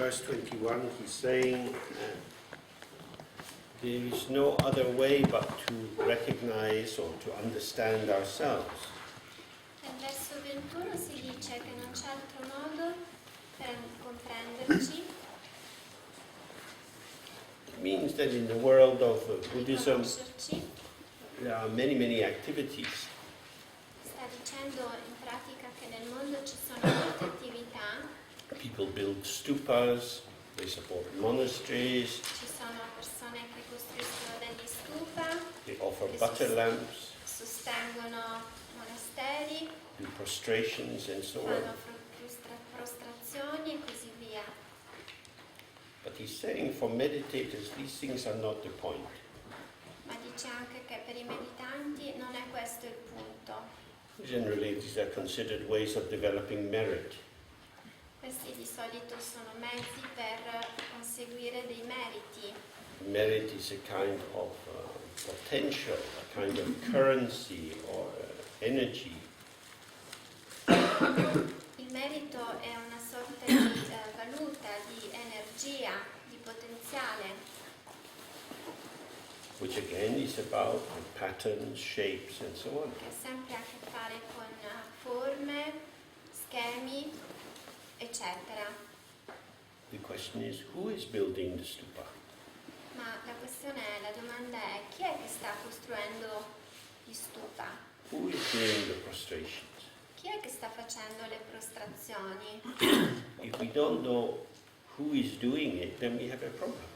verse 21, he's saying there is no other way but to recognize or to understand ourselves. Nel verso 21 si dice che non c'è altro modo per comprenderci. It means that in the world of Buddhism, Conoscerci. there are many activities. Sta dicendo in pratica che nel mondo ci sono molte attività, People build stupas, they support monasteries, ci sono persone che costruiscono degli stupa, they offer che butter lamps, sostengono monasteri, do prostrations and so fanno on. prostrazioni e così via. But he's saying for meditators, these things are not the point. Ma dice anche che per i meditanti non è questo il punto. Generally, these are considered ways of developing merit. Questi di solito sono mezzi per conseguire dei meriti. Merit is a kind of potential, a kind of currency or energy. Il merito è una sorta di valuta, di energia, di potenziale, Which again is about patterns, shapes, and so on. che ha sempre a che fare con forme, schemi, eccetera. The question is, who is building the stupa? Ma la questione è, la domanda è, chi è che sta costruendo gli stupa? Who is doing the prostrations? Chi è che sta facendo le prostrazioni? If we don't know who is doing it, then we have a problem.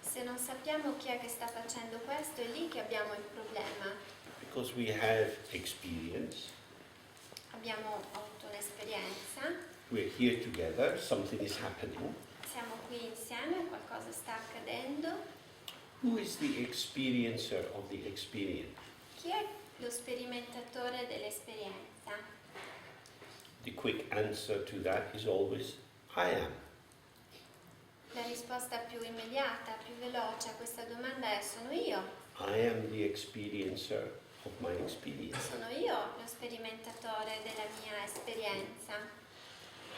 Se non sappiamo chi è che sta facendo questo, è lì che abbiamo il problema. Because we have experience, Abbiamo avuto un'esperienza, we're here together, something is happening. siamo qui insieme, qualcosa sta accadendo. Who is the experiencer of the experience? Chi è lo sperimentatore dell'esperienza? The quick answer to that is always, I am. La risposta più immediata, più veloce a questa domanda è sono io. I am the experiencer of my experience. Sono io lo sperimentatore della mia esperienza.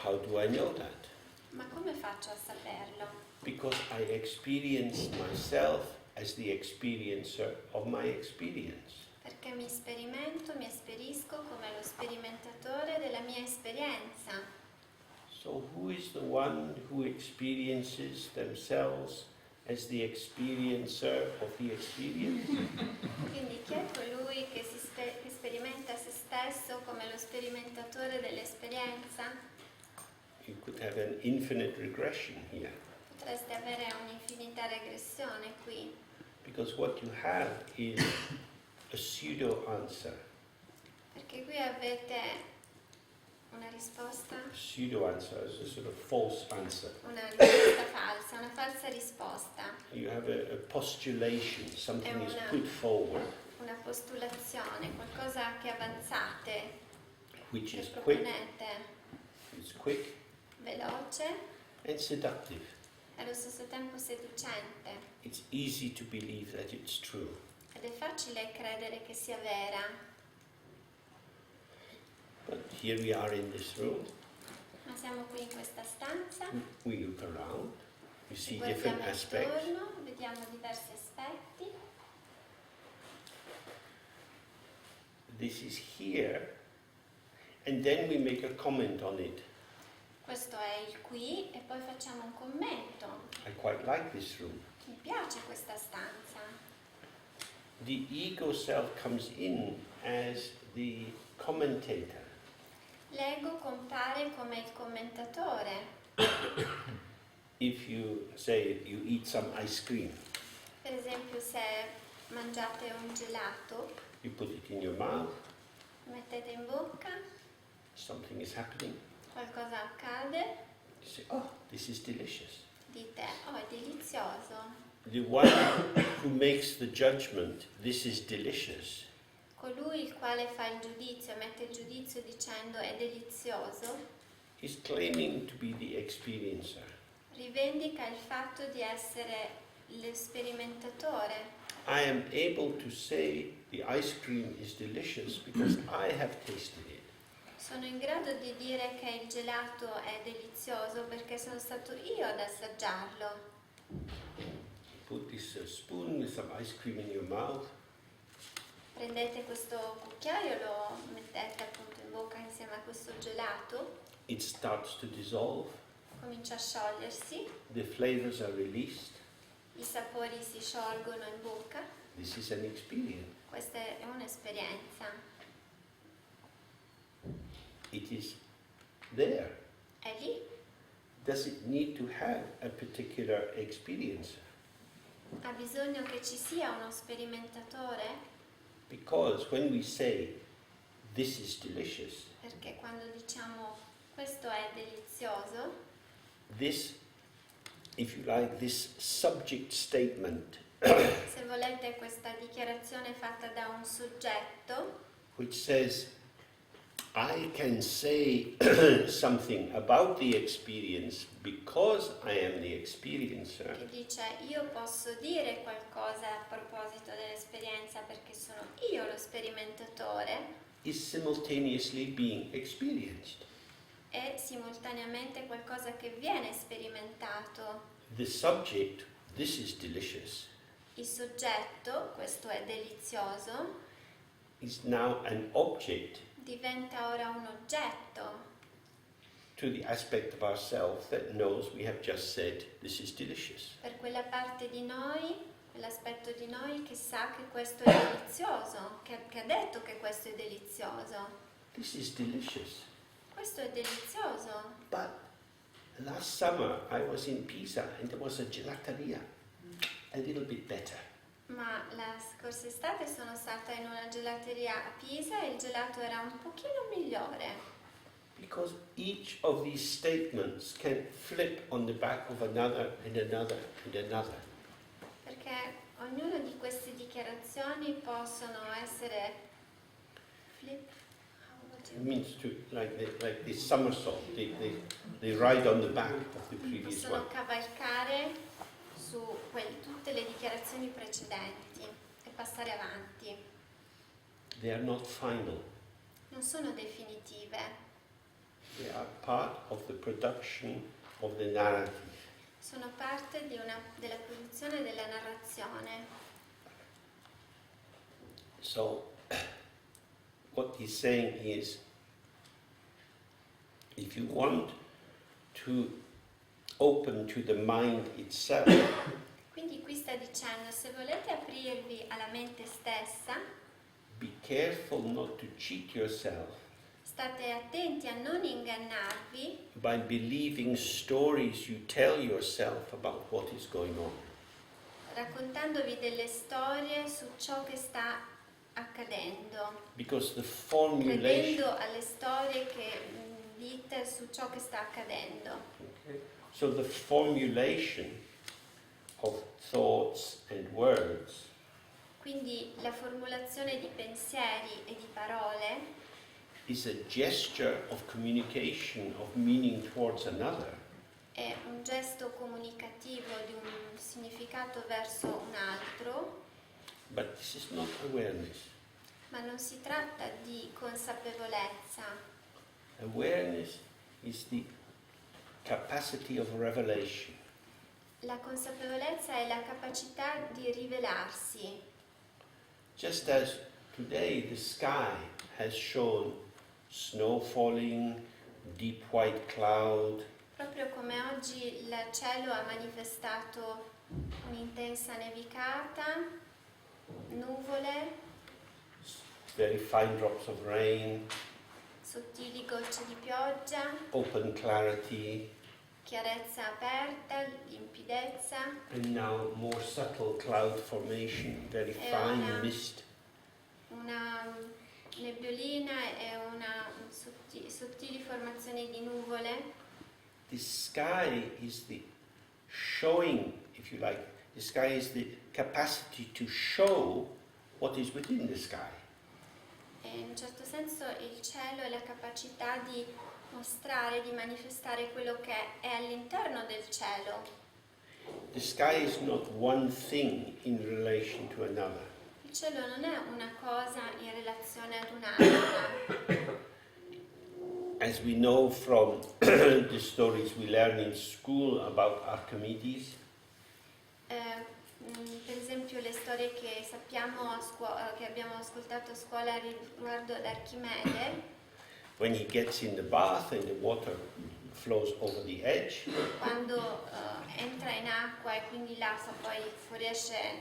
How do I know that? Ma come faccio a saperlo? Because I experience myself as the experiencer of my experience. Perché mi sperimento, mi esperisco come lo sperimentatore della mia esperienza. So who is the one who experiences themselves as the experiencer of the experience? Quindi chi è colui che sperimenta se stesso come lo sperimentatore dell'esperienza? You could have an infinite regression here. Potreste avere un'infinita regressione qui, Because what you have is a pseudo answer. perché qui avete una risposta, Pseudo answer is a sort of false answer. una risposta falsa, una falsa risposta, You have a postulation, something is una- put forward, una postulazione, qualcosa che avanzate, which che is quick, proponete, it's quick veloce and seductive. e allo stesso tempo seducente. It's easy to believe that it's true. Ed è facile credere che sia vera, But here we are in this room, ma siamo qui in questa stanza, we look around, we see ci different guardiamo aspects. intorno, vediamo diversi aspetti. This is here, and then we make a comment on it. Questo è il qui e poi facciamo un commento. I quite like this room. Mi piace questa stanza. The ego self comes in as the commentator. L'ego compare come il commentatore. If you say you eat some ice cream, Per esempio, se mangiate un gelato, you put it in your mouth, lo mettete in bocca, something is happening, qualcosa accade, you say, oh, this is delicious. dite, oh, è delizioso. The one who makes the judgment, this is delicious, Colui il quale fa il giudizio, mette il giudizio dicendo è delizioso, is claiming to be the experiencer. rivendica il fatto di essere lo sperimentatore. I am able to say the ice cream is delicious because I have tasted it. Sono in grado di dire che il gelato è delizioso perché sono stato io ad assaggiarlo. Put this spoon with some ice cream in your mouth. Prendete questo cucchiaio, lo mettete appunto in bocca insieme a questo gelato, It starts to dissolve. comincia a sciogliersi, The flavors are released. i sapori si sciolgono in bocca. This is an experience. Questa è un'esperienza. It is there. È lì. Does it need to have a particular experience? Ha bisogno che ci sia uno sperimentatore? Because when we say this is delicious, Perché quando diciamo questo è delizioso, this, if you like, this subject statement, se volete questa dichiarazione fatta da un soggetto which says, I can say something about the experience because I am the experiencer, che dice io posso dire qualcosa a proposito dell'esperienza perché sono io lo sperimentatore, is simultaneously being experienced. è simultaneamente qualcosa che viene sperimentato. The subject, this is delicious, Il soggetto, questo è delizioso, is now an object diventa ora un oggetto to the aspect of ourselves that knows we have just said this is delicious. per quella parte di noi, quell'aspetto di noi che sa che questo è delizioso, che ha detto che questo è delizioso. This is delicious. Questo è delizioso. But last summer I was in Pisa and there was a gelateria, a little bit better. Ma la scorsa estate sono stata in una gelateria a Pisa e il gelato era un pochino migliore. Because each of these statements can flip on the back of another and another and another. Perché ognuna di queste dichiarazioni possono essere flip. It means to, like the somersault, they ride on the back of the previous one. Possono cavalcare su tutte le dichiarazioni precedenti e passare avanti. They are not final. Non sono definitive, They are part of the production of the narrative. sono parte della produzione della narrazione. So, what he's saying is, if you want to open to the mind itself, Quindi qui sta dicendo, se volete aprirvi alla mente stessa, be careful not to cheat yourself state attenti a non ingannarvi by believing stories you tell yourself about what is going on. raccontandovi delle storie su ciò che sta accadendo, Because the formulation, credendo alle storie che dite su ciò che sta accadendo. okay, so the formulation of thoughts and words Quindi la formulazione di pensieri e di parole is a gesture of communication of meaning towards another. è un gesto comunicativo di un significato verso un altro, But this is not awareness. ma non si tratta di consapevolezza. Awareness is the capacity of revelation. La consapevolezza è la capacità di rivelarsi. Just as today the sky has shown snow falling, deep white cloud, Proprio come oggi il cielo ha manifestato un'intensa nevicata, nuvole, very fine drops of rain, sottili gocce di pioggia, open clarity, chiarezza aperta, limpidezza, and now more subtle cloud formation, very fine mist. una nebbiolina e una sottili formazioni di nuvole. The sky is the showing, if you like, the sky is the capacity to show what is within the sky. E in un certo senso il cielo è la capacità di mostrare, di manifestare quello che è all'interno del cielo. The sky is not one thing in relation to another. Il cielo non è una cosa in relazione ad un'altra. As we know from the stories we learn in school about Archimedes, Per esempio le storie che sappiamo che abbiamo ascoltato a scuola riguardo ad Archimede, when he gets in the bath and the water flows over the edge, quando entra in acqua e quindi l'acqua poi fuoriesce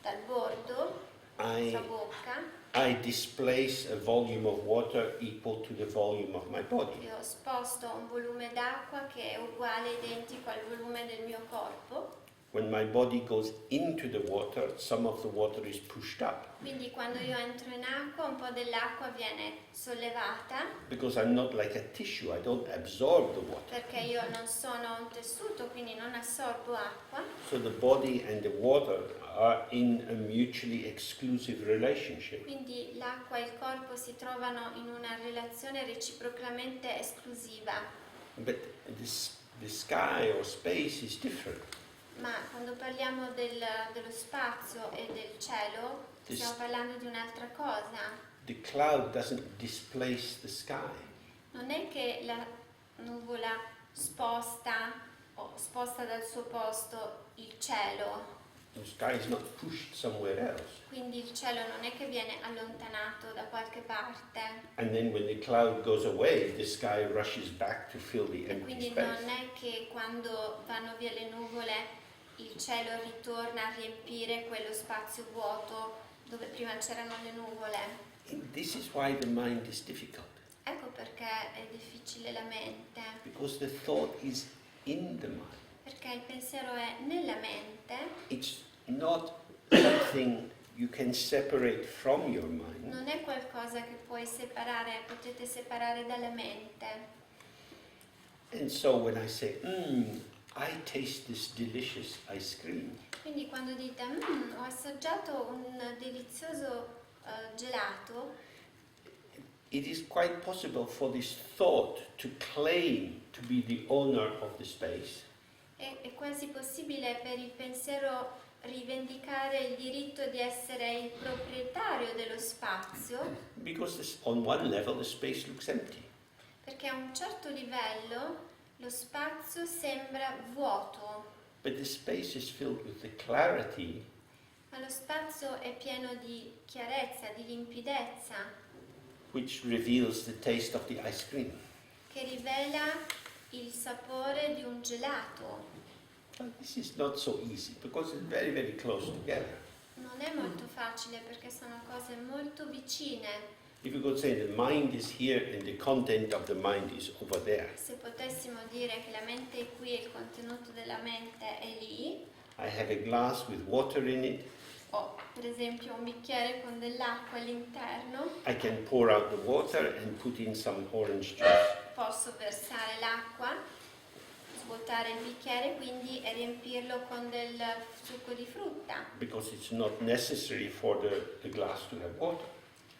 dal bordo, sua bocca, I displace a volume of water equal to the volume of my body. io sposto un volume d'acqua che è uguale, identico al volume del mio corpo. When my body goes into the water, some of the water is pushed up. Quindi quando io entro in acqua, un po' dell'acqua viene sollevata. Because I'm not like a tissue, I don't absorb the water. Perché io non sono un tessuto, quindi non assorbo acqua. So the body and the water are in a mutually exclusive relationship. Quindi l'acqua e il corpo si trovano in una relazione reciprocamente esclusiva. But the sky or space is different. Ma quando parliamo dello spazio e del cielo, stiamo parlando di un'altra cosa. The cloud doesn't displace the sky. Non è che la nuvola sposta dal suo posto il cielo. The sky is not pushed somewhere else. Quindi il cielo non è che viene allontanato da qualche parte. And then when the cloud goes away, the sky rushes back to fill the E empty quindi space. non è che quando vanno via le nuvole il cielo ritorna a riempire quello spazio vuoto dove prima c'erano le nuvole. And this is why the mind is difficult. Ecco perché è difficile la mente. Because the thought is in the mind. Perché il pensiero è nella mente. It's not something you can separate from your mind. Non è qualcosa che potete separare dalla mente. And so when I say, I taste this delicious ice cream, Quindi quando dite, ho assaggiato un delizioso gelato, it is quite possible for this thought to claim to be the owner of the space. è quasi possibile per il pensiero rivendicare il diritto di essere il proprietario dello spazio, Because on one level the space looks empty. perché a un certo livello lo spazio sembra vuoto, But the space is filled with the clarity ma lo spazio è pieno di chiarezza, di limpidezza, which reveals the taste of the ice cream. che rivela il sapore di un gelato. Well, this is not so easy because it's very, very close together. Non è molto facile perché sono cose molto vicine. If you could say the mind is here and the content of the mind is over there, Se potessimo dire che la mente è qui e il contenuto della mente è lì, I have a glass with water in it, ho per esempio un bicchiere con dell'acqua all'interno, I can pour out the water and put in some orange juice. posso versare l'acqua, svuotare il bicchiere quindi e riempirlo con del succo di frutta, Because it's not necessary for the glass to have water.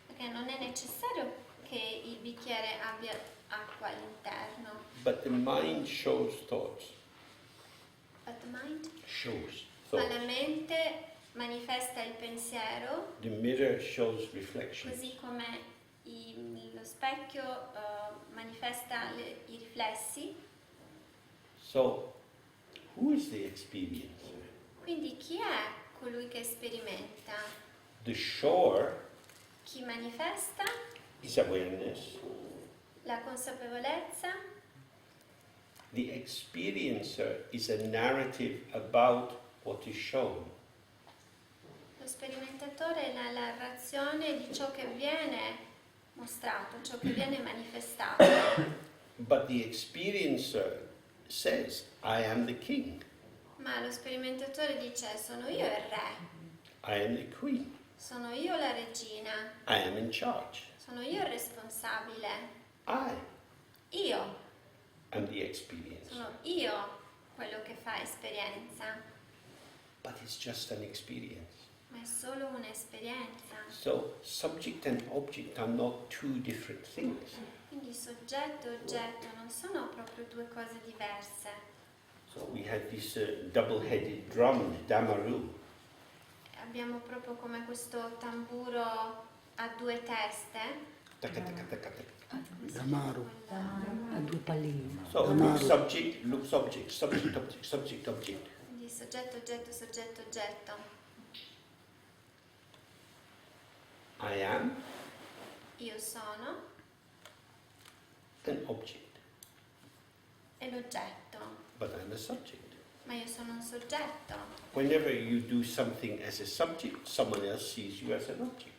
perché non è necessario che il bicchiere abbia acqua all'interno. But the mind shows thoughts. But the mind? Shows Ma thoughts. la mente manifesta il pensiero, The mirror shows reflection. così come lo specchio manifesta i riflessi. So, who is the experiencer? Quindi chi è colui che sperimenta? The shore Chi manifesta? is awareness. La consapevolezza? The experiencer is a narrative about what is shown. Lo sperimentatore è la narrazione di ciò che viene mostrato, ciò che viene manifestato. But the experiencer says, I am the king, Ma lo sperimentatore dice: sono io il re, I am the queen, sono io la regina, I am in charge. sono io il responsabile. I Io, am the experiencer. sono io quello che fa esperienza, But it's just an experience. ma è solo un'esperienza. So, subject and object are not two different things. Quindi soggetto e oggetto non sono proprio due cose diverse. So, we have this double-headed drum, the damaru. Abbiamo proprio come questo tamburo a due teste Taka, taka, taka, taka. Damaro, a due palline. So Amaro. looks object, subject, object, subject, object. Quindi soggetto, oggetto, soggetto, oggetto. I am Io sono an object, e l'oggetto, but I'm a subject. ma io sono un soggetto. Whenever you do something as a subject, someone else sees you as an object.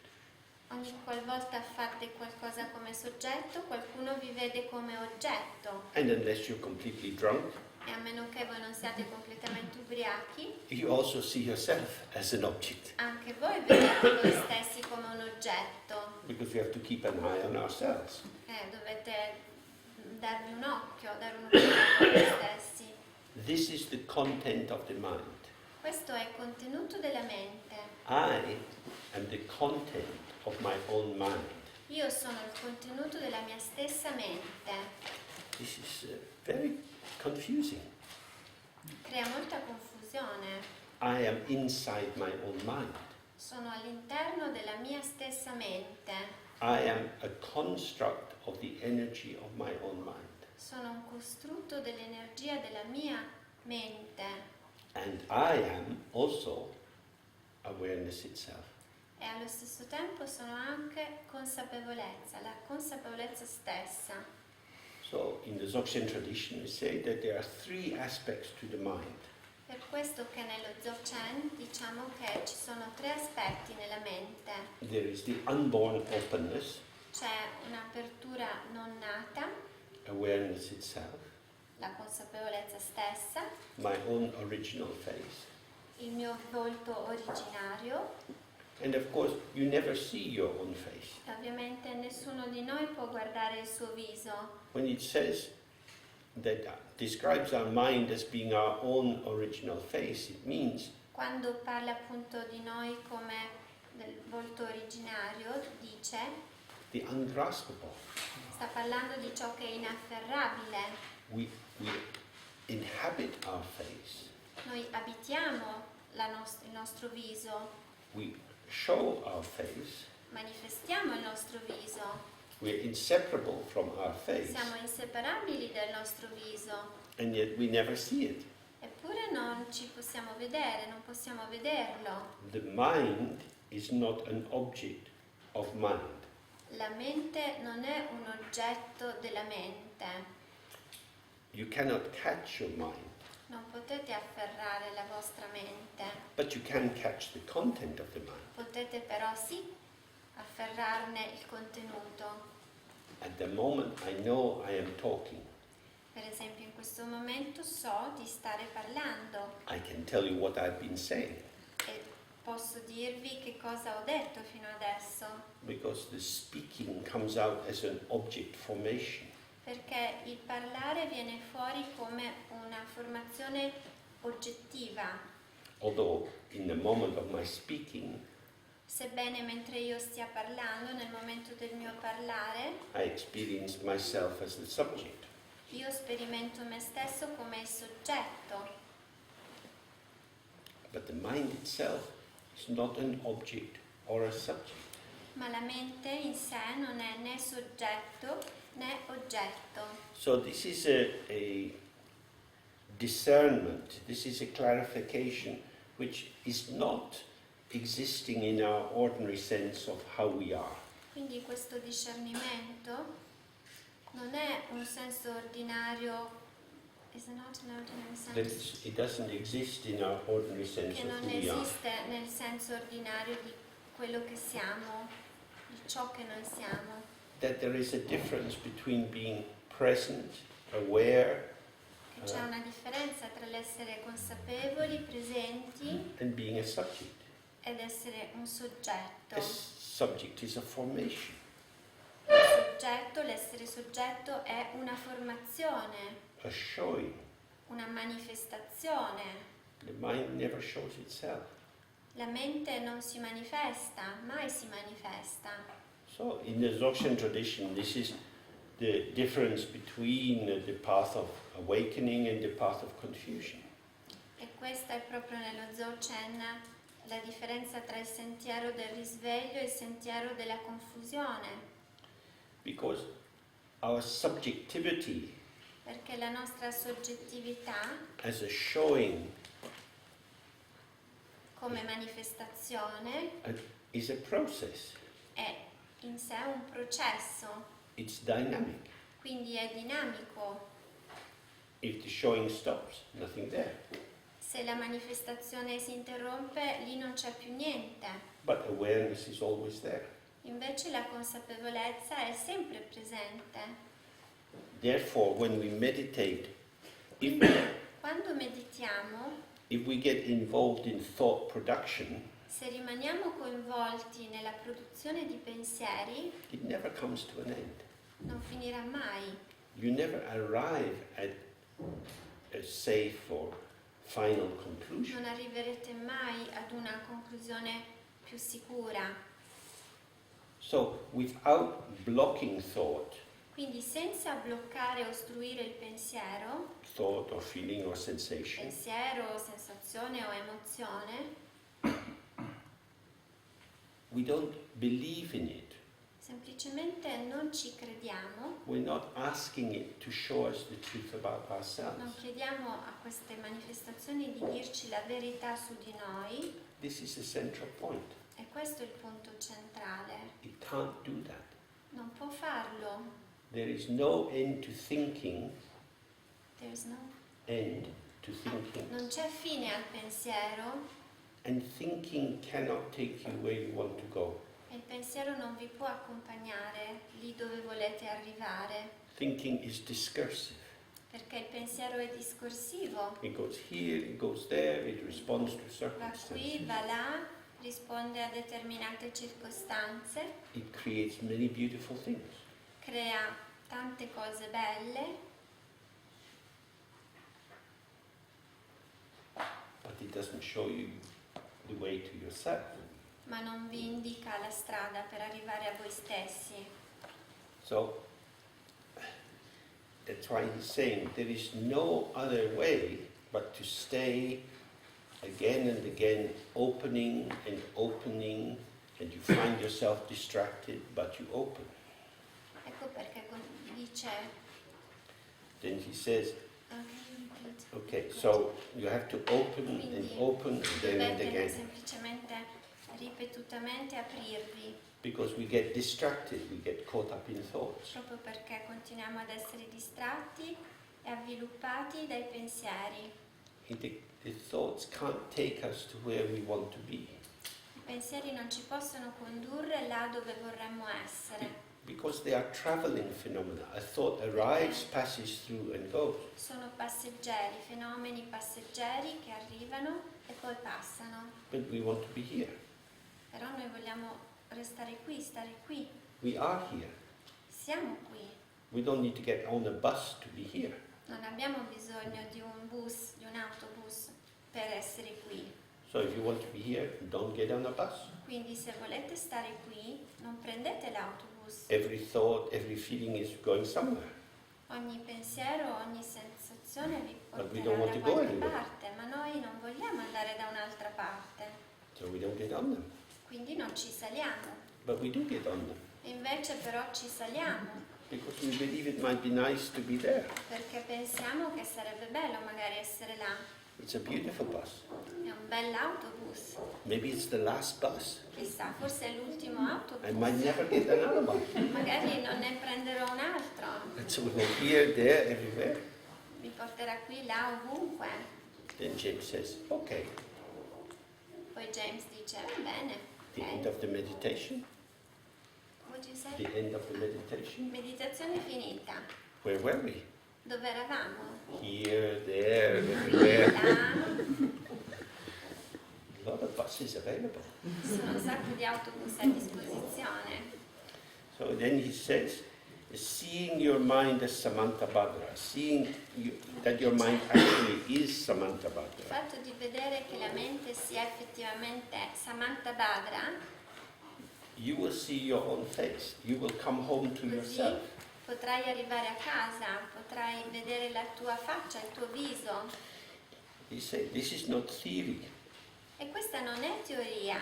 Ogni qualvolta fate qualcosa come soggetto, qualcuno vi vede come oggetto. And unless you're completely drunk, E a meno che voi non siate completamente ubriachi, you also see yourself as an object, anche voi vedete voi stessi come un oggetto. because we have to keep an eye on ourselves. Dovete darvi un occhio, dare un'occhiata a voi stessi. This is the content of the mind. Questo è il contenuto della mente. I am the content of my own mind. Io sono il contenuto della mia stessa mente. This is very confusing. Crea molta confusione. I am inside my own mind. Sono all'interno della mia stessa mente. I am a construct of the energy of my own mind. Sono un costrutto dell'energia della mia mente. And I am also awareness itself. E allo stesso tempo sono anche consapevolezza, la consapevolezza stessa. So in the Dzogchen tradition we say that there are three aspects to the mind. Per questo che nello Dzogchen diciamo che ci sono tre aspetti nella mente. There is the unborn openness, C'è un'apertura non nata, awareness itself, la consapevolezza stessa, my own original face. il mio volto originario. And of course, you never see your own face. E ovviamente nessuno di noi può guardare il suo viso. When it says that describes our mind as being our own original face, it means Quando parla appunto di noi come del volto originario, dice, the ungraspable. sta parlando di ciò che è inafferrabile. We inhabit our face. Noi abitiamo il nostro viso, We show our face. manifestiamo il nostro viso, We're inseparable from our face. siamo inseparabili dal nostro viso, And yet we never see it. eppure non ci possiamo vedere, non possiamo vederlo. The mind is not an object of mind. La mente non è un oggetto della mente. You cannot catch your mind, Non potete afferrare la vostra mente, but you can catch the content of the mind. potete però sì afferrarne il contenuto. At the moment I know I am talking. Per esempio in questo momento so di stare parlando I can tell you what I've been saying, e posso dirvi che cosa ho detto fino adesso, because the speaking comes out as an object formation. perché il parlare viene fuori come una formazione oggettiva, Although in the moment of my speaking, sebbene mentre io stia parlando, nel momento del mio parlare, I experience myself as the subject. io sperimento me stesso come il soggetto, But the mind itself is not an object or a subject. ma la mente in sé non è né soggetto né oggetto. So this is a discernment, this is a clarification which is not existing in our ordinary sense of how we are. Quindi questo discernimento non è un senso ordinario, is not an ordinary sense, It doesn't exist in our ordinary sense che of non who we are. esiste nel senso ordinario di quello che siamo, di ciò che noi siamo. That there is a difference between being present, aware, Che c'è una differenza tra l'essere consapevoli, presenti and being a subject. ed essere un soggetto. A subject is a formation. L'essere soggetto è una formazione, A showing. una manifestazione. The mind never shows itself. La mente non si manifesta, mai si manifesta. So in the Dzogchen tradition, this is the difference between the path of awakening and the path of confusion. E questa è proprio nello Dzogchen la differenza tra il sentiero del risveglio e il sentiero della confusione. Because our subjectivity perché la nostra soggettività as a showing come manifestazione is a process. è in sé un processo, It's dynamic. quindi è dinamico. If the showing stops, nothing there. Se la manifestazione si interrompe, lì non c'è più niente. But awareness is always there. Invece la consapevolezza è sempre presente. Therefore, when we meditate, Quindi, quando meditiamo, if we get involved in thought production, se rimaniamo coinvolti nella produzione di pensieri, it never comes to an end. non finirà mai. You never arrive at a safe or final conclusion. Non arriverete mai ad una conclusione più sicura. So, without blocking thought Quindi senza bloccare o ostruire il pensiero, or feeling or sensation, sensazione o emozione, we don't believe in it. semplicemente non ci crediamo, We're not asking it to show us the truth about non ourselves. chiediamo a queste manifestazioni di dirci la verità su di noi, This is the central point. e questo è il punto centrale. It can't do that. Non può farlo. There is no end to thinking, There's no. end to thinking. Non c'è fine al pensiero, And thinking cannot take you where you want to go. e il pensiero non vi può accompagnare lì dove volete arrivare, Thinking is discursive. perché il pensiero è discorsivo. It goes here, it goes there, it responds to Va qui, circumstances. va là, risponde a determinate circostanze, It creates many beautiful things. crea tante cose belle, But it doesn't show you the way to yourself. ma non vi indica la strada per arrivare a voi stessi. So that's why he's saying there is no other way but to stay again and again opening and opening, and you find yourself distracted, but you open. Ecco perché dice, Then he says, repeat. okay, so you have to open and open again and Dovete again, semplicemente ripetutamente aprirvi, because we get distracted, we get caught up in thoughts. proprio perché continuiamo ad essere distratti e avviluppati dai pensieri. The thoughts can't take us to where we want to be, I pensieri non ci possono condurre là dove vorremmo essere. because they are traveling phenomena. A thought arrives, passes through and goes. Sono passeggeri, fenomeni passeggeri che arrivano e poi passano. But we want to be here. Però noi vogliamo restare qui, stare qui. We are here. Siamo qui. We don't need to get on a bus to be here. Non abbiamo bisogno di un bus, di un autobus per essere qui. So if you want to be here, don't get on a bus. Quindi se volete stare qui, non prendete l'autobus. Every thought, every feeling is going somewhere. Ogni pensiero, ogni sensazione vi But we porterà don't want da to go qualche anywhere. parte, ma noi non vogliamo andare da un'altra parte. So we don't get on them. Quindi non ci saliamo. But we do get on them, Invece però ci saliamo, because we believe it might be nice to be there. perché pensiamo che sarebbe bello magari essere là. It's a beautiful bus. È un bell'autobus. Maybe it's the last bus. Chissà, forse è l'ultimo I autobus. might never get another one. Magari non ne prenderò un altro. And so we go here, there, everywhere. Mi porterà qui, là, ovunque. Then James says, okay, Poi James dice, va bene, the end ok. of the meditation, What do you say? the end of the meditation. Meditazione finita. Where were we? Dove eravamo? Here, there, everywhere. Là, A lot of buses available. ci sono un sacco di autobus a disposizione. So then he says, seeing your mind as Samantabhadra, seeing that your mind actually is Il Samantabhadra, fatto di vedere che la mente sia effettivamente Samantabhadra, you will see your own face. You will come home to così yourself. potrai arrivare a casa, potrai vedere la tua faccia, il tuo viso. He said, this is not theory, E questa non è teoria,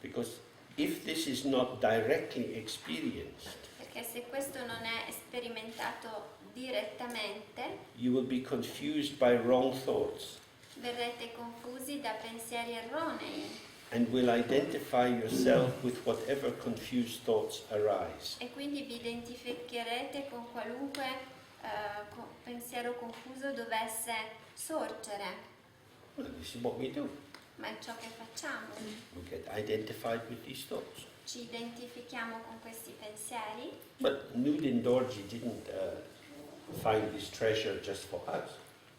because if this is not directly experienced, perché che se questo non è sperimentato direttamente, you will be confused by wrong thoughts verrete confusi da pensieri erronei and will identify yourself with whatever confused thoughts arise. e quindi vi identificherete con qualunque pensiero confuso dovesse sorgere. Well, this is what we do. Ma è ciò che facciamo. We get identified with these thoughts. Ci identifichiamo con questi pensieri. But Nudin Dorji didn't find this treasure just for us,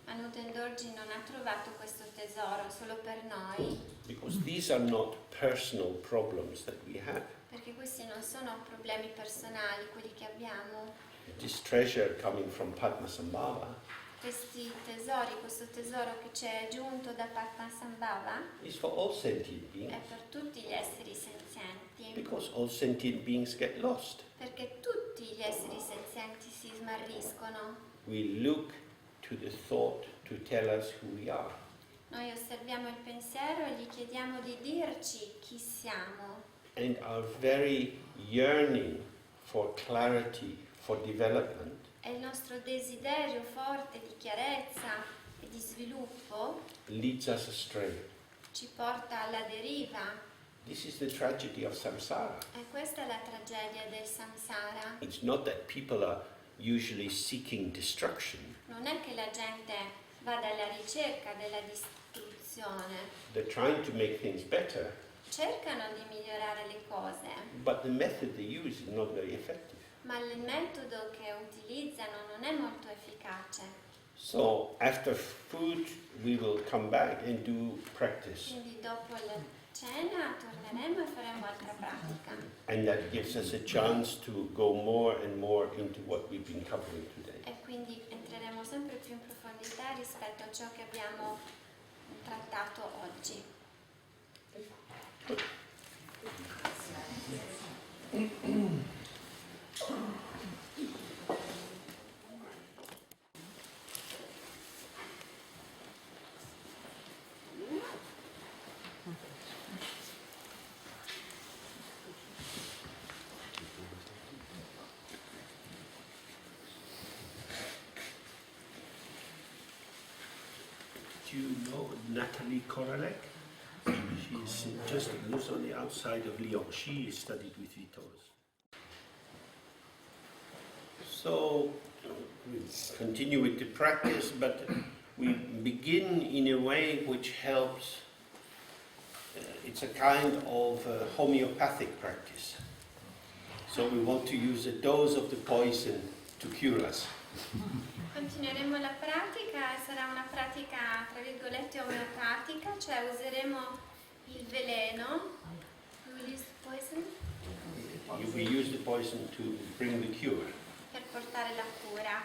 Ma Nudendorji non ha trovato questo tesoro solo per noi, because these are not personal problems that we have. perché questi non sono problemi personali, quelli che abbiamo. This treasure coming from Padmasambhava Questi tesori, questo tesoro che ci è giunto da Padmasambhava is for all sentient beings, è per tutti gli esseri senzienti, because all sentient beings get lost. perché tutti gli esseri senzienti si smarriscono. We look to the thought to tell us who we are. Noi osserviamo il pensiero e gli chiediamo di dirci chi siamo. And our very yearning for clarity, for development, E il nostro desiderio forte di chiarezza e di sviluppo leads us astray. ci porta alla deriva. This is the tragedy of samsara. E questa è la tragedia del samsara. It's not that people are usually seeking destruction. Non è che la gente vada alla ricerca della distruzione, They're trying to make things better, cercano di migliorare le cose, but the method they use is not very effective. ma il metodo che utilizzano non è molto efficace. So after food, we will come back and do practice. Quindi dopo la cena torneremo e faremo altra pratica. And that gives us a chance to go more and more into what we've been covering today. E quindi entreremo sempre più in profondità rispetto a ciò che abbiamo trattato oggi. Do you know Natalie Koralek? She's just lives on the outside of Lyon. She studied with Vitos. So we continue with the practice, but we begin in a way which helps. It's a kind of homeopathic practice. So we want to use a dose of the poison to cure us. Continueremo la pratica e sarà una pratica tra virgolette omeopatica, cioè useremo il veleno. We will use poison We use the poison to bring the cure. per portare la cura.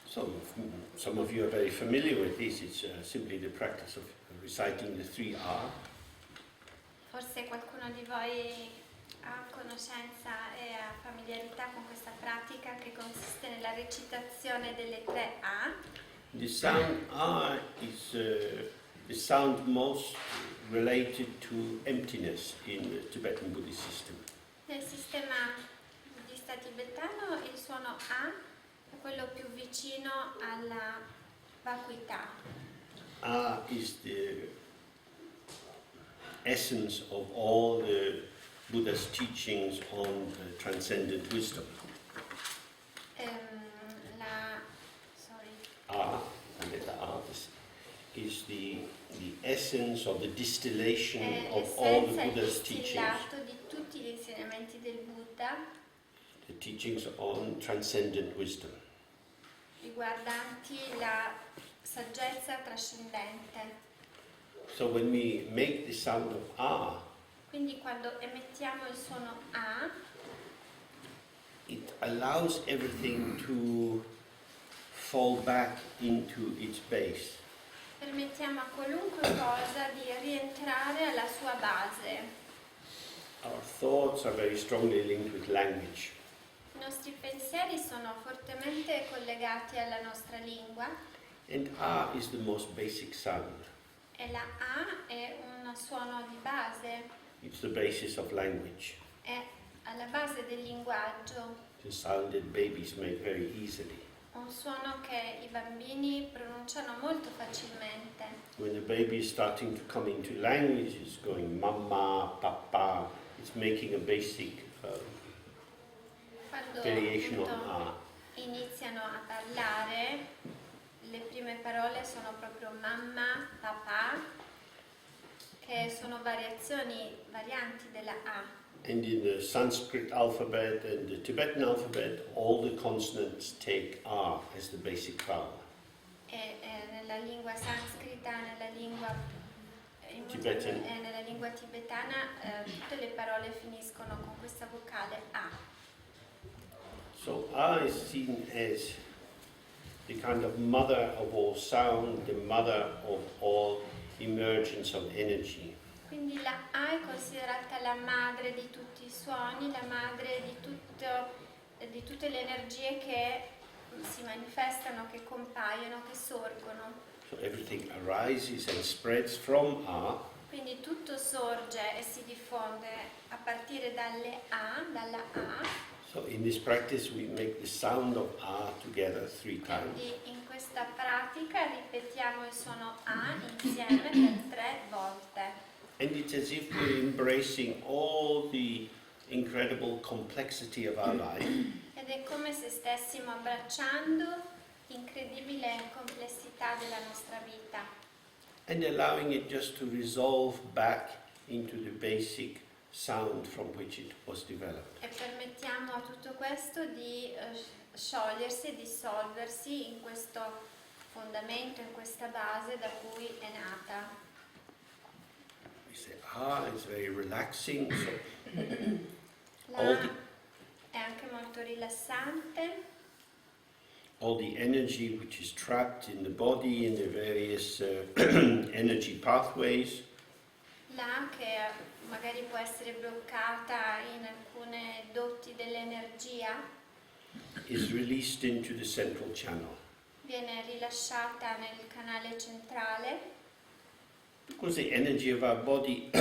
So some of you are very familiar with this. It's simply the practice of reciting the 3R. Forse qualcuno di voi ha conoscenza e ha familiarità con questa pratica che consiste nella recitazione delle 3A. The sound R is the sound most related to emptiness in the Tibetan Buddhist system. Nel sistema buddista tibetano il suono A è quello più vicino alla vacuità. R is the essence of all the Buddha's teachings on transcendent wisdom. R, and the R is the essence of the distillation of all the Buddha's teachings. Distillato di tutti gli insegnamenti del Buddha The teachings on transcendent wisdom. riguardanti la saggezza trascendente. So when we make the sound of R, Quindi quando emettiamo il suono A, it allows everything to fall back into its base. permettiamo a qualunque cosa di rientrare alla sua base. Our thoughts are very strongly linked with language. I nostri pensieri sono fortemente collegati alla nostra lingua And R is the most basic sound. e la A è un suono di base, It's the basis of language. è alla alla base del linguaggio, the sound that babies make very easily. un suono che i bambini pronunciano molto facilmente. When the baby is starting to come into language, it's going mama, papa, it's making a basic Quando variation on appunto A. iniziano a parlare, le prime parole sono proprio mamma, papà, che sono varianti della A. And in the Sanskrit alphabet and the Tibetan alphabet, all the consonants take A as the basic vowel. E nella lingua sanscrita, nella lingua Tibetan. e nella lingua tibetana tutte le parole finiscono con questa vocale A. So A is seen as the kind of mother of all sound, the mother of all emergence of energy. Quindi la A è considerata la madre di tutti i suoni, la madre di tutte le energie che si manifestano, che compaiono, che sorgono. So everything arises and spreads from A, Quindi tutto sorge e si diffonde a partire dalla A. so in this practice we make the sound of A together 3 times. Quindi in questa pratica ripetiamo il suono A insieme per 3 volte. And it's as if we're embracing all the incredible complexity of our life Ed è come se stessimo abbracciando l'incredibile complessità della nostra vita and allowing it just to resolve back into the basic sound from which it was developed. e permettiamo a tutto questo di sciogliersi e dissolversi in questo fondamento, in questa base da cui è nata. We say, it's very relaxing. So La All the- è anche molto rilassante, all the energy which is trapped in the body in the various energy pathways la che magari può essere bloccata in alcune dotti dell'energia, is released into the central channel. viene rilasciata nel canale centrale. Because the energy of our body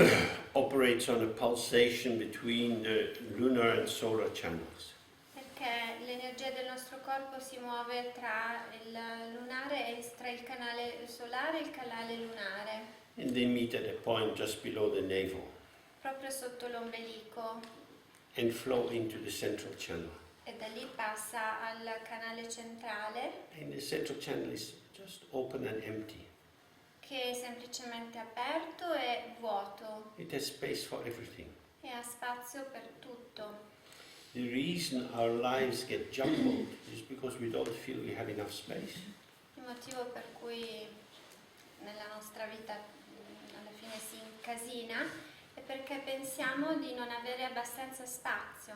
operates on a pulsation between the lunar and solar channels. Perché l'energia del nostro corpo si muove tra il lunare e tra il canale solare e il canale lunare, And they meet at a point just below the navel proprio sotto l'ombelico, and flow into the central channel. e da lì passa al canale centrale, And the central channel is just open and empty. che è semplicemente aperto e vuoto It has space for everything. e ha spazio per tutto. The reason our lives get jumbled is because we don't feel we have enough space. Il motivo per cui nella nostra vita alla fine si incasina è perché pensiamo di non avere abbastanza spazio.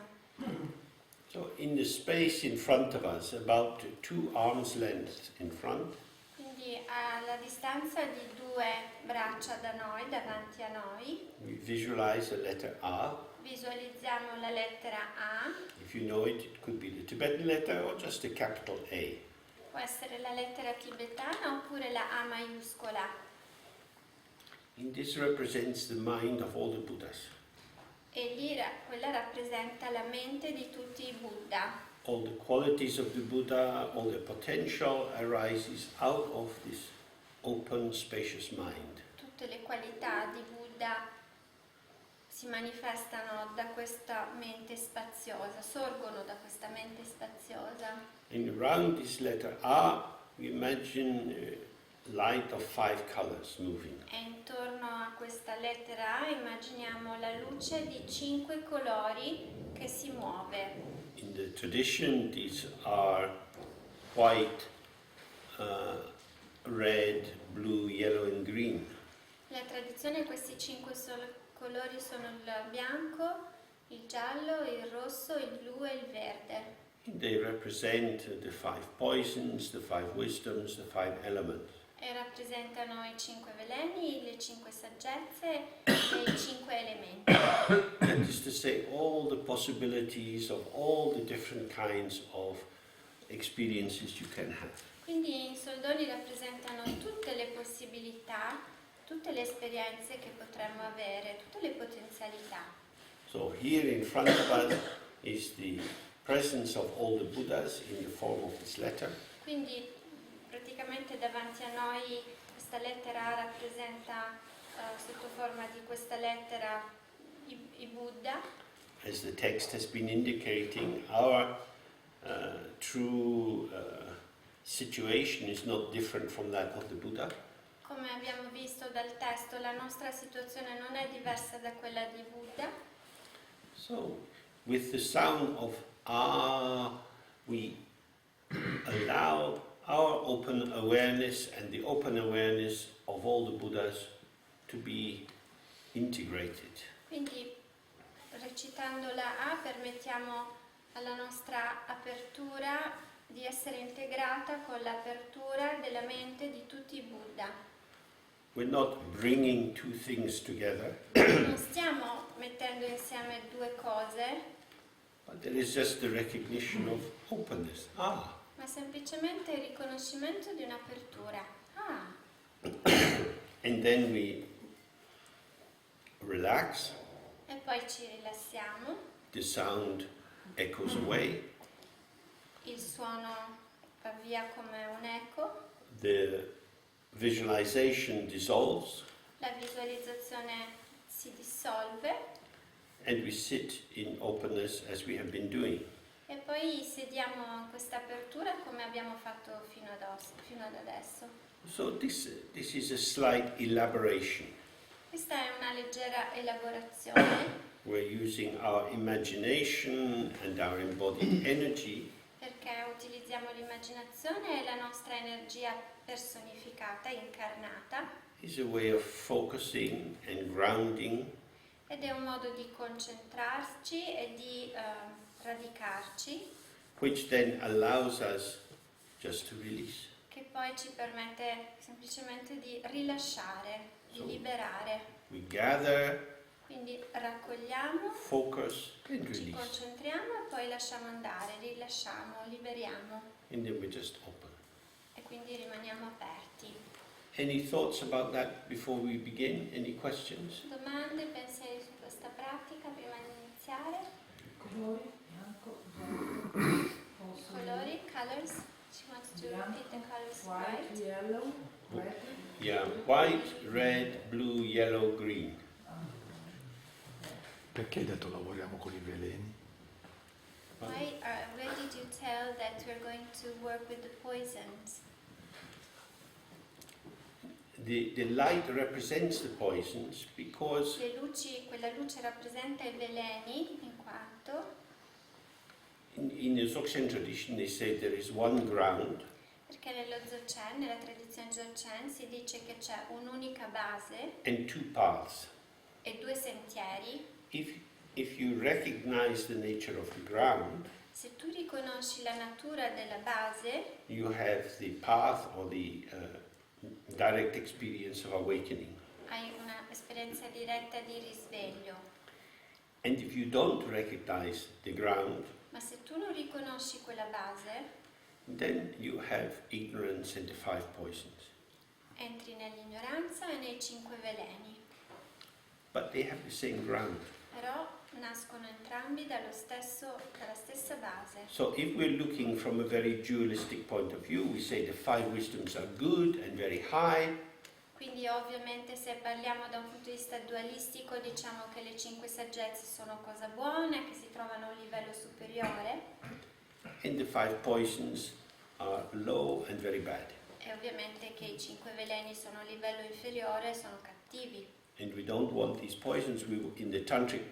So in the space in front of us, about 2 arms length in front, Quindi alla distanza di 2 braccia da noi, davanti a noi, we visualize the letter A. visualizziamo la lettera A, If you know it, it could be the Tibetan letter or just a capital A. può essere la lettera tibetana oppure la A maiuscola. And this represents the mind of all the Buddhas. E lì quella rappresenta la mente di tutti i Buddha. All the qualities of the Buddha, all the potential arises out of this open, spacious mind. Tutte le qualità di Buddha si manifestano da questa mente spaziosa, sorgono da questa mente spaziosa. And around this letter A, we imagine light of 5 colors moving. E intorno a questa lettera A immaginiamo la luce di 5 colori che si muove. In the tradition, these are white, red, blue, yellow, and green. Nella tradizione questi 5 colori sono il bianco, il giallo, il rosso, il blu e il verde. And they represent the 5 poisons, the 5 wisdoms, the 5 elements. E rappresentano i 5 veleni, le 5 saggezze e i 5 elementi. That is to say, all the possibilities of all the different kinds of experiences you can have. Quindi i soldoni rappresentano tutte le possibilità, tutte le esperienze che potremmo avere, tutte le potenzialità. So here in front of us is the presence of all the Buddhas in the form of this letter. Quindi praticamente davanti a noi questa lettera A rappresenta sotto forma di questa lettera i Buddha. As the text has been indicating, our true situation is not different from that of the Buddha. Come abbiamo visto dal testo, la nostra situazione non è diversa da quella di Buddha. So, with the sound of Ah, we allow our open awareness and the open awareness of all the Buddhas to be integrated. Quindi recitando la A permettiamo alla nostra apertura di essere integrata con l'apertura della mente di tutti i Buddha. We're not bringing two things together, Non stiamo mettendo insieme due cose, but there is just the recognition of openness. Ah. ma semplicemente il riconoscimento di un'apertura. Ah, And then we relax, e poi ci rilassiamo, the sound echoes away, il suono va via come un eco, the visualization dissolves, la visualizzazione si dissolve and we sit in openness as we have been doing. e poi sediamo in questa apertura come abbiamo fatto fino ad adesso. So this is a slight elaboration. Questa è una leggera elaborazione We're using our imagination and our embodied energy perché utilizziamo l'immaginazione e la nostra energia personificata, incarnata, is a way of focusing and grounding ed è un modo di concentrarci e di radicarci, which then allows us just to release. che poi ci permette semplicemente di rilasciare, di So- liberare. We gather, Quindi raccogliamo, focus and ci release. concentriamo e poi lasciamo andare, rilasciamo, liberiamo And then we just open. e quindi rimaniamo aperti. Any thoughts about that before we begin? Any questions? Domande, pensieri su questa pratica prima di iniziare? Colori, bianco, giallo, rosso, Colori, colors. She wants to repeat the colors white, right. yellow, red. Yeah, white, red, blue, yellow, green. Perché hai detto lavoriamo con i veleni? Where did you tell that we're going to work with the poisons? The light represents the poisons because Quella luce rappresenta i veleni in quanto, in the Dzogchen tradition they say there is one ground perché nella tradizione Dzogchen si dice che c'è un'unica base and two paths. e due sentieri. If you recognize the nature of the ground, Se tu riconosci la natura della base, you have the path or the direct experience of awakening. hai un'esperienza diretta di risveglio. And if you don't recognize the ground, Ma se tu non riconosci quella base, then you have ignorance and the five poisons. entri nell'ignoranza e nei 5 veleni. But they have the same ground. Però nascono entrambi dalla stessa base. So if we're looking from a very dualistic point of view, we say the five wisdoms are good and very high, Quindi ovviamente se parliamo da un punto di vista dualistico diciamo che le 5 saggezze sono cosa buona, che si trovano a un livello superiore, and the five poisons are low and very bad. e ovviamente che i 5 veleni sono a un livello inferiore e sono cattivi. And we don't want these poisons. In the tantric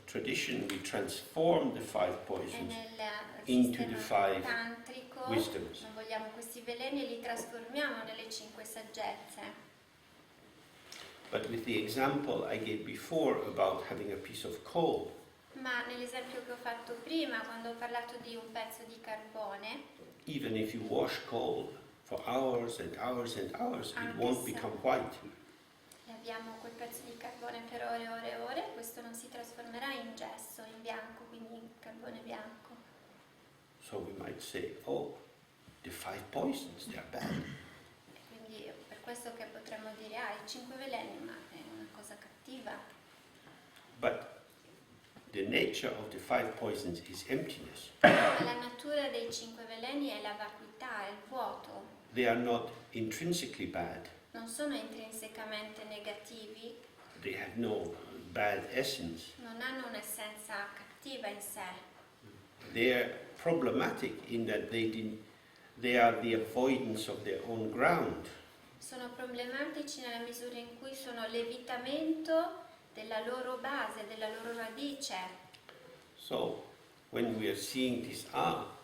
tradition, we transform the five E poisons nel into the sistema five tantrico wisdoms. non vogliamo questi veleni e li trasformiamo nelle 5 saggezze. But with the example I gave before about having a piece of coal, Ma nell'esempio che ho fatto prima, quando ho parlato di un pezzo di carbone, even if you wash coal for hours and hours and hours, it Anche won't se- become white. e abbiamo quel pezzo di carbone per ore e ore e ore, questo non si trasformerà in gesso, in bianco, quindi in carbone bianco. So we might say, oh, the five poisons, they are bad. E quindi è per questo che potremmo dire, i 5 veleni, ma è una cosa cattiva. But the nature of the 5 poisons is emptiness. La natura dei 5 veleni è la vacuità, è il vuoto. They are not intrinsically bad. Non sono intrinsecamente negativi, They have no bad essence. non hanno un'essenza cattiva in sé. They are problematic in that they are the avoidance of their own ground. Sono problematici nella misura in cui sono l'evitamento della loro base, della loro radice. So, when we are seeing this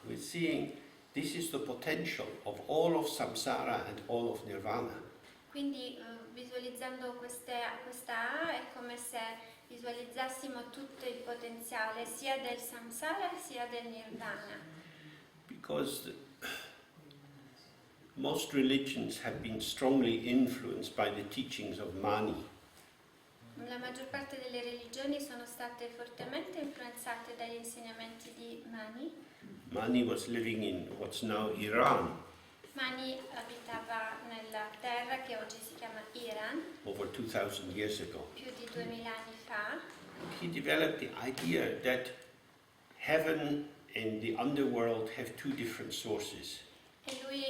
we're seeing this is the potential of all of samsara and all of nirvana. Quindi visualizzando questa A è come se visualizzassimo tutto il potenziale sia del samsara sia del nirvana. Because most religions have been strongly influenced by the teachings of Mani. La maggior parte delle religioni sono state fortemente influenzate dagli insegnamenti di Mani. Mani was living in what's now Iran Mani abitava nella terra che oggi si chiama Iran, over 2000 years ago. più di 2000 anni fa. He developed the idea that heaven and the underworld have 2 different sources. E lui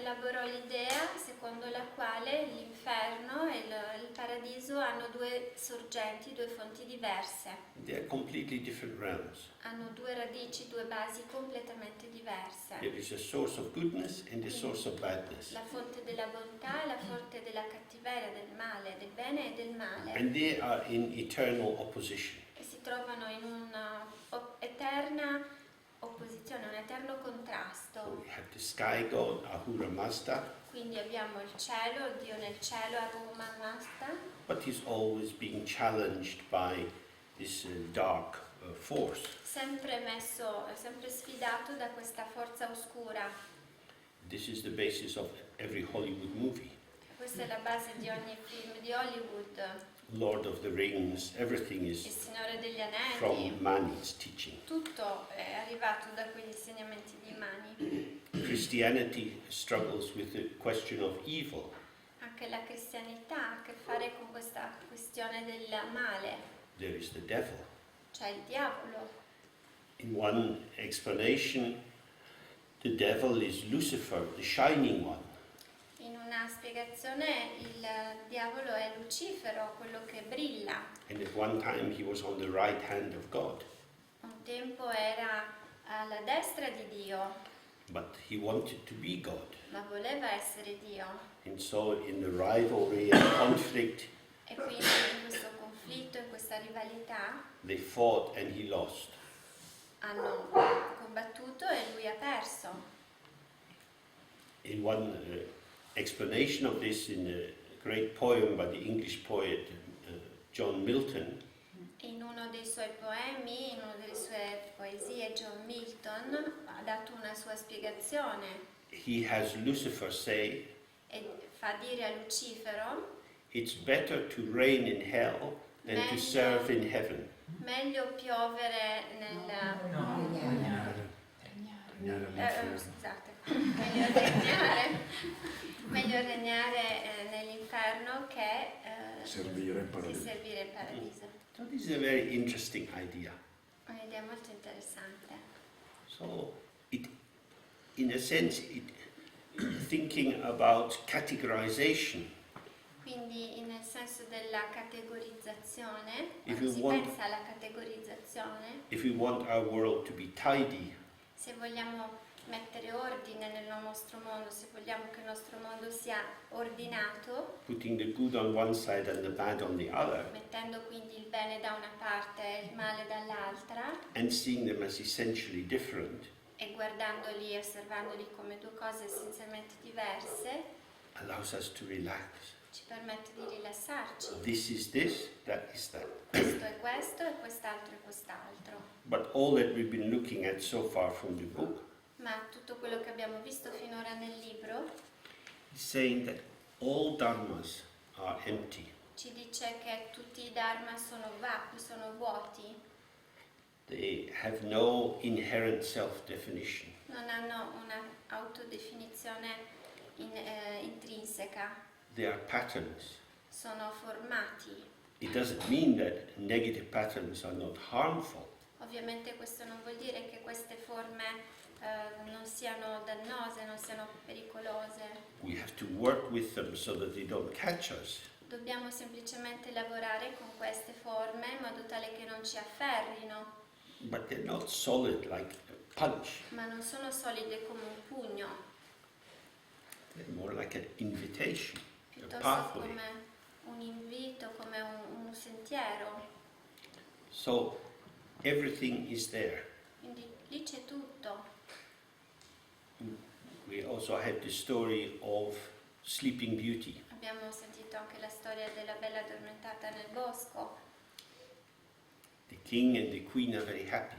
elaborò l'idea secondo la quale l'inferno e il paradiso hanno 2 sorgenti, 2 fonti diverse. They are completely different realms. Hanno 2 radici, 2 basi completamente diverse. There is a source of goodness and a source of badness. La fonte della bontà e la fonte della cattiveria, del male, del bene e del male. And they are in eternal opposition. E si trovano in una eterna opposizione, un eterno contrasto. So we have the sky god Ahura Mazda, Quindi abbiamo il cielo, il Dio nel cielo, Ahura Mazda, but he's always being challenged by this dark force. sempre sfidato da questa forza oscura. This is the basis of every Hollywood movie. Questa è la base di ogni film di Hollywood. Lord of the Rings, everything Il is Signore degli from Anelli. Mani's teaching. Tutto è arrivato da quegli insegnamenti di Mani. Christianity struggles with the question of evil. Anche la cristianità ha a che fare con questa questione del male, There is the devil. cioè il diavolo. In one explanation, the devil is Lucifer, the shining one. In una spiegazione il diavolo è Lucifero, quello che brilla. And at one time he was on the right hand of God. Un tempo era alla destra di Dio, But he wanted to be God. ma voleva essere Dio. And so in the rivalry and conflict, E quindi in questo conflitto, in questa rivalità, they fought and he lost. hanno combattuto e lui ha perso. In one explanation of this, in a great poem by the English poet John Milton, In uno dei suoi poemi, in una delle sue poesie, John Milton ha dato una sua spiegazione he has Lucifer say, e fa dire a Lucifero: it's better to reign in hell than to serve in heaven. meglio piovere scusate, meglio regnare nell'inferno che Servire in paradiso. servire in paradiso. So this is a very interesting idea. Un'idea molto interessante. So it, in a sense, thinking about categorization, Quindi nel senso della categorizzazione, If quando you si want- pensa alla categorizzazione, if we want our world to be tidy, se vogliamo mettere ordine nel nostro mondo, se vogliamo che il nostro mondo sia ordinato, putting the good on one side and the bad on the other, mettendo quindi il bene da una parte e il male dall'altra, and seeing them as essentially different, e guardandoli e osservandoli come 2 cose essenzialmente diverse, allows us to relax. ci permette di rilassarci. This is this, that is that. Questo è questo e quest'altro è quest'altro. But all that we've been looking at so far from the book Ma tutto quello che abbiamo visto finora nel libro is saying that all dharmas are empty. ci dice che tutti i dharma sono vacui, sono vuoti, They have no inherent self-definition. non hanno una autodefinizione intrinseca, They are patterns. sono formati. It doesn't mean that negative patterns are not harmful. Ovviamente questo non vuol dire che queste forme non siano dannose, non siano pericolose. We have to work with them so that they don't catch us. Dobbiamo semplicemente lavorare con queste forme in modo tale che non ci afferrino, But they're not solid like a punch. ma non sono solide come un pugno, They're more like an invitation, a piuttosto pathway. come un invito, come un sentiero. So everything is there. Quindi lì c'è tutto. We also had the story of Sleeping Beauty. Abbiamo sentito anche la storia della bella addormentata nel bosco. The king and the queen are very happy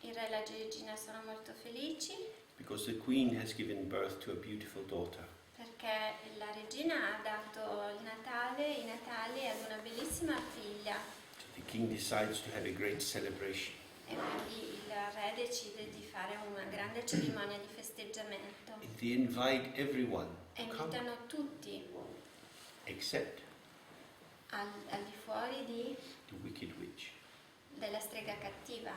Il re e la regina sono molto felici because the queen has given birth to a beautiful daughter. perché la regina ha dato i Natali ad una bellissima figlia So the king decides to have a great celebration. e quindi il re decide di fare una grande cerimonia di festeggiamento And they invite everyone e to come invitano tutti except al di fuori the wicked witch. della strega cattiva.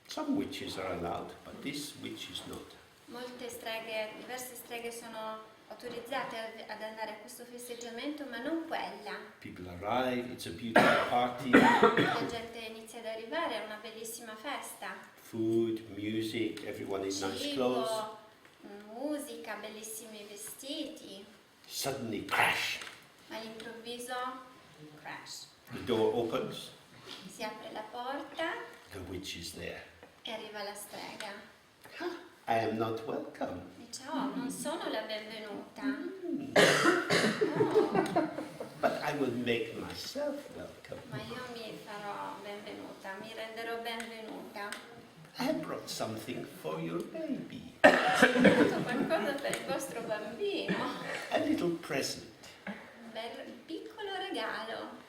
Some witches are allowed, but this witch is not. Diverse streghe sono autorizzate ad andare a questo festeggiamento, ma non quella. People arrive, it's a beautiful party, La gente inizia ad arrivare, è una bellissima festa. food, music, everyone in nice clothes. Cibo, musica, bellissimi vestiti, Suddenly, crash! ma all'improvviso crash. The door opens, Si apre la porta the witch is there. e arriva la strega. I am not welcome. Dice, oh, non sono la benvenuta. But I will make myself welcome. Ma io mi farò benvenuta, mi renderò benvenuta. I brought something for your baby. Ho portato qualcosa per il vostro bambino. A little present. Un bel piccolo regalo.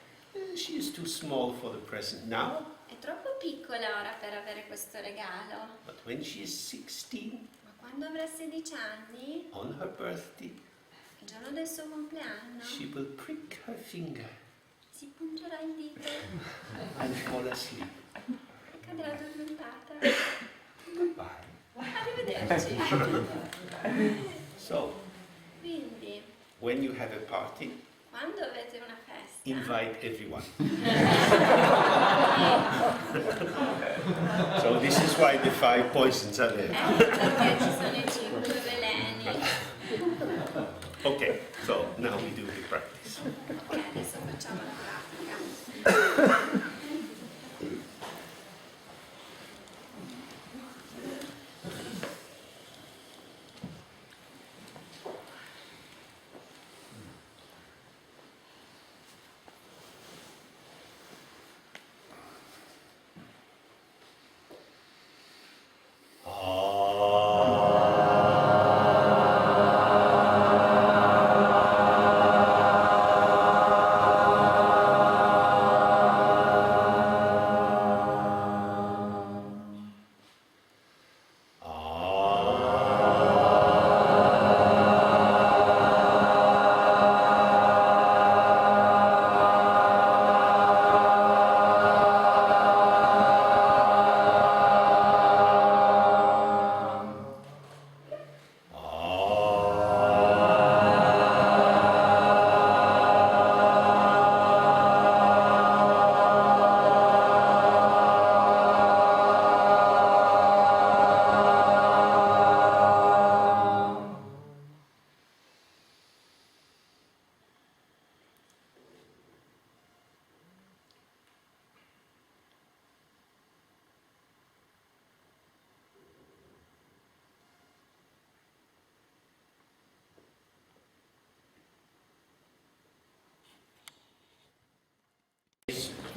She is too small for the present now, È troppo piccola ora per avere questo regalo. but when she is 16, Ma quando avrà 16 anni, on her birthday, il giorno del suo compleanno, she will prick her finger si pungerà il dito and fall asleep. e cadrà addormentata. Goodbye. Arrivederci. So, Quindi, when you have a party, quando avete una festa, invite everyone. So this is why the 5 poisons are there. perché ci sono i 5 veleni. Okay, so now we do the practice. Ok, adesso facciamo la pratica.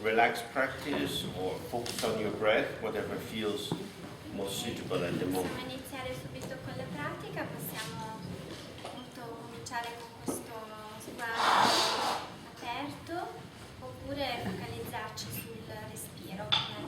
Relaxed practice or focus on your breath, whatever feels most suitable at the moment. Possiamo iniziare subito con la pratica, possiamo appunto cominciare con questo sguardo aperto oppure focalizzarci sul respiro prima